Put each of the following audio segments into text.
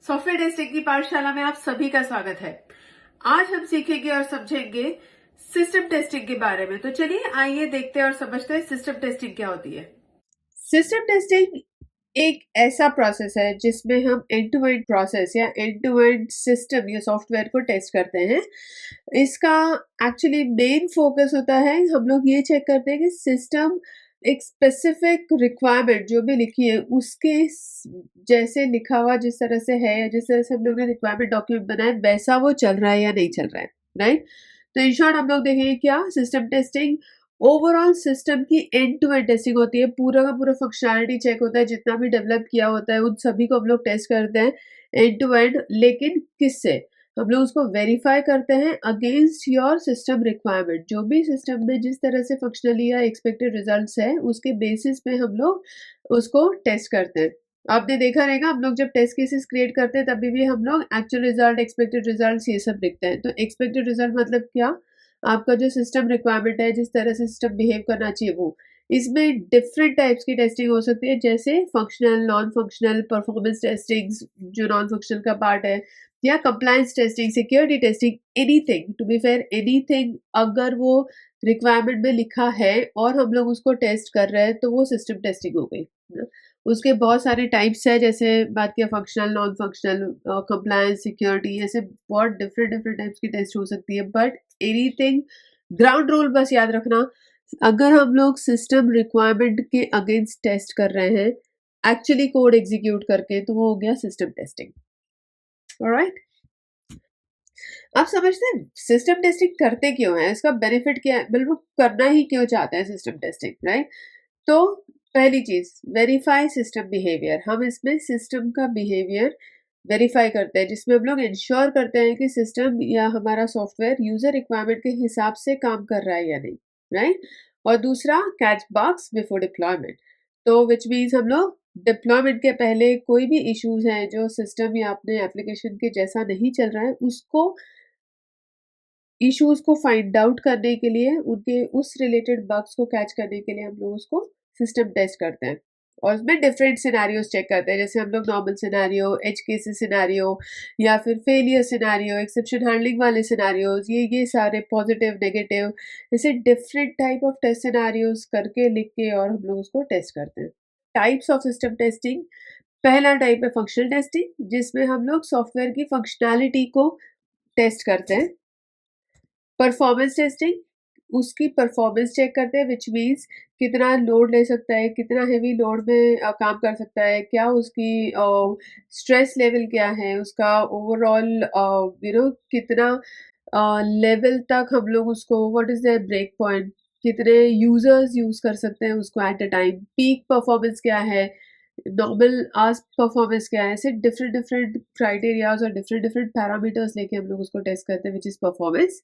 Software testing की पाठशाला में आप सभी का स्वागत है। आज हम सीखेंगे और समझेंगे सिस्टम टेस्टिंग के बारे में। तो चलिए आइए देखते हैं और समझते हैं सिस्टम टेस्टिंग क्या होती है। सिस्टम टेस्टिंग एक ऐसा प्रोसेस है जिसमें हम एंड टू एंड प्रोसेस या एंड टू एंड सिस्टम या सॉफ्टवेयर को टेस्ट करते हैं। इसका एक्चुअली मेन फोकस होता है, हम लोग ये चेक करते हैं कि सिस्टम एक स्पेसिफिक रिक्वायरमेंट जो भी लिखी है उसके जैसे लिखा हुआ जिस तरह से है या जिस तरह से हम लोग ने रिक्वायरमेंट डॉक्यूमेंट बनाया वैसा वो चल रहा है या नहीं चल रहा है, राइट। तो इन शॉर्ट हम लोग देखेंगे क्या सिस्टम टेस्टिंग ओवरऑल सिस्टम की एंड टू एंड टेस्टिंग होती है। पूरा का पूरा फंक्शनैलिटी चेक होता है, जितना भी डेवलप किया होता है उन सभी को हम लोग टेस्ट करते हैं एंड टू एंड। लेकिन किससे? हम लोग उसको वेरीफाई करते हैं अगेंस्ट योर सिस्टम रिक्वायरमेंट। जो भी सिस्टम में जिस तरह से फंक्शनली या एक्सपेक्टेड रिजल्ट्स है उसके बेसिस पे हम लोग उसको टेस्ट करते हैं। आपने देखा रहेगा हम लोग जब टेस्ट केसेस क्रिएट करते हैं तभी भी हम लोग एक्चुअल रिजल्ट, एक्सपेक्टेड रिजल्ट्स ये सब लिखते हैं। तो एक्सपेक्टेड रिजल्ट मतलब क्या? आपका जो सिस्टम रिक्वायरमेंट है, जिस तरह से सिस्टम बिहेव करना चाहिए वो। इसमें डिफरेंट टाइप्स की टेस्टिंग हो सकती है, जैसे functional, non functional, performance testing जो नॉन फंक्शनल का पार्ट है, या compliance testing, security testing, anything. To be fair anything अगर वो रिक्वायरमेंट में लिखा है और हम लोग उसको टेस्ट कर रहे हैं तो वो सिस्टम टेस्टिंग हो गई ना। उसके बहुत सारे टाइप्स है, जैसे बात किया functional, non functional, compliance, security, ऐसे बहुत डिफरेंट डिफरेंट टाइप्स की टेस्ट हो सकती है। बट एनीथिंग ग्राउंड रूल बस याद रखना, अगर हम लोग सिस्टम रिक्वायरमेंट के अगेंस्ट टेस्ट कर रहे हैं एक्चुअली कोड एग्जीक्यूट करके, तो वो हो गया सिस्टम टेस्टिंग। ऑलराइट, आप समझते हैं सिस्टम टेस्टिंग करते क्यों है, इसका बेनिफिट क्या है, बिल्कुल करना ही क्यों चाहते हैं सिस्टम टेस्टिंग, राइट। तो पहली चीज, वेरीफाई सिस्टम बिहेवियर। हम इसमें सिस्टम का बिहेवियर वेरीफाई करते हैं, जिसमें हम लोग इंश्योर करते हैं कि सिस्टम या हमारा सॉफ्टवेयर यूजर रिक्वायरमेंट के हिसाब से काम कर रहा है या नहीं, राइट। और दूसरा, कैच बग्स बिफोर डिप्लॉयमेंट। तो विच मीन्स हम लोग डिप्लॉयमेंट के पहले कोई भी इश्यूज हैं जो सिस्टम या अपने एप्लीकेशन के जैसा नहीं चल रहा है, उसको इश्यूज को फाइंड आउट करने के लिए, उनके उस रिलेटेड बग्स को कैच करने के लिए हम लोग उसको सिस्टम टेस्ट करते हैं। और उसमें डिफरेंट सिनेरियोज चेक करते हैं, जैसे हम लोग normal scenario, edge cases scenario, या फिर फेलियर सिनेरियो, एक्सेप्शन हैंडलिंग वाले सिनेरियोज, ये सारे पॉजिटिव, नेगेटिव, जैसे different type of test scenarios करके लिख के और हम लोग उसको टेस्ट करते हैं। टाइप्स ऑफ सिस्टम टेस्टिंग, पहला टाइप है फंक्शनल टेस्टिंग, जिसमें हम लोग सॉफ्टवेयर की फंक्शनैलिटी को टेस्ट करते हैं। परफॉर्मेंस टेस्टिंग, उसकी परफॉर्मेंस चेक करते हैं, विच मीन्स कितना लोड ले सकता है, कितना हेवी लोड में काम कर सकता है, क्या उसकी स्ट्रेस लेवल क्या है, उसका ओवरऑल कितना लेवल तक हम लोग उसको, what is the break point, कितने यूजर्स यूज कर सकते हैं उसको at a time, peak performance क्या है, नॉर्मल आस्क परफॉर्मेंस क्या है। ऐसे डिफरेंट डिफरेंट क्राइटेरियाज और डिफरेंट डिफरेंट पैरामीटर्स लेके हम लोग उसको टेस्ट करते हैं, which is performance.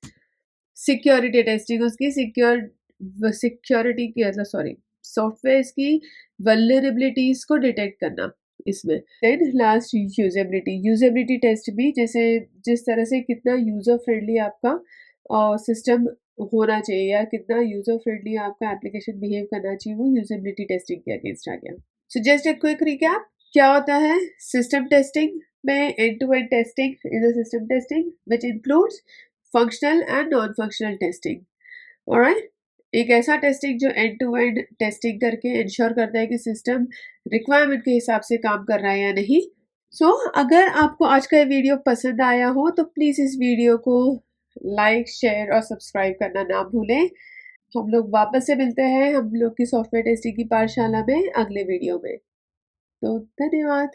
Security testing, उसकी सिक्योरिटी की मतलब सॉरी सॉफ्टवेयर की वल्नरेबिलिटीज को डिटेक्ट करना इसमें। Then last, usability. Usability test भी, जैसे जिस तरह से कितना यूजर फ्रेंडली आपका सिस्टम होना चाहिए या कितना यूजर फ्रेंडली आपका एप्लीकेशन बिहेव करना चाहिए, वो यूजेबिलिटी टेस्टिंग के अगेंस्ट आ गया। So just a quick recap, क्या होता है सिस्टम टेस्टिंग में? End to end testing is a system testing which includes functional and non functional testing. Alright, एक ऐसा टेस्टिंग जो एंड टू एंड टेस्टिंग करके इंश्योर करता है कि सिस्टम रिक्वायरमेंट के हिसाब से काम कर रहा है या नहीं। सो अगर आपको आज का ये वीडियो पसंद आया हो तो प्लीज़ इस वीडियो को लाइक, शेयर और सब्सक्राइब करना ना भूलें। हम लोग वापस से मिलते हैं हम लोग की सॉफ्टवेयर टेस्टिंग की पाठशाला में अगले वीडियो में। तो धन्यवाद।